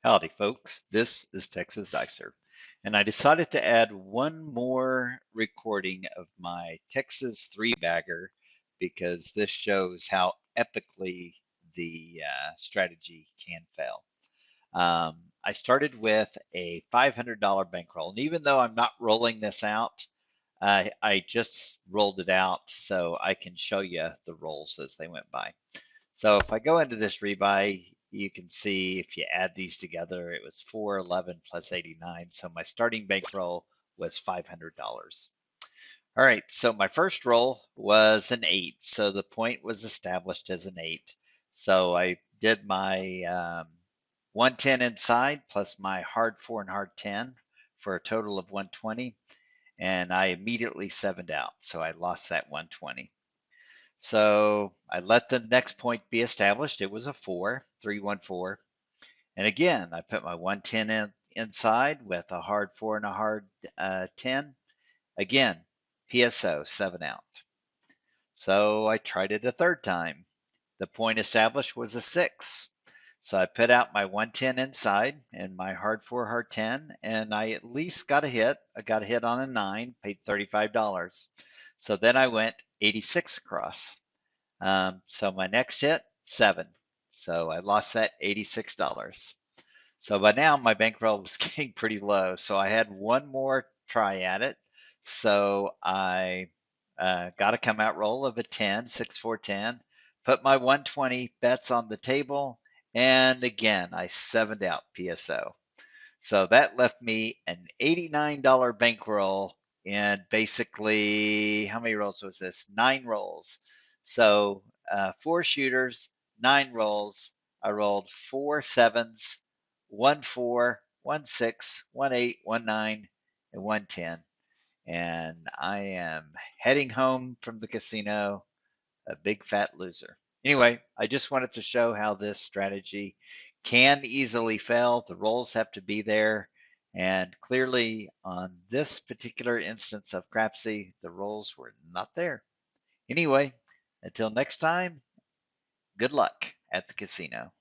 Howdy, folks. This is Texas Dicer, and I decided to add one more recording of my Texas three-bagger because this shows how epically the strategy can fail. I started with a $500 bankroll, and even though I'm not rolling this out, I just rolled it out so I can show you the rolls as they went by. So if I go into this rebuy, you can see if you add these together, it was 411 plus 89. So my starting bankroll was $500. All right, so my first roll was an 8. So the point was established as an 8. So I did my 110 inside plus my hard 4 and hard 10 for a total of 120. And I immediately 7'd out. So I lost that 120. So I let the next point be established. It was a 4, 314. And again, I put my 110 inside with a hard 4 and a hard 10. Again, PSO, 7 out. So I tried it a third time. The point established was a 6. So I put out my 110 inside and my hard 4, hard 10, and I at least got a hit. I got a hit on a 9, paid $35. So then I went 86 across. So my next hit, 7. So I lost that $86. So by now my bankroll was getting pretty low. So I had one more try at it. So I got a come out roll of a 10, 6, 4, 10, put my 120 bets on the table. And again, I 7'd out PSO. So that left me an $89 bankroll and basically, how many rolls was this? 9 rolls. So 4 shooters, 9 rolls. I rolled 4 sevens, 1 4, 1 6, 1 8, 1 9, and 1 10. And I am heading home from the casino a big fat loser. Anyway, I just wanted to show how this strategy can easily fail. The rolls have to be there. And clearly, on this particular instance of Crapsee, the rolls were not there. Anyway, until next time, good luck at the casino.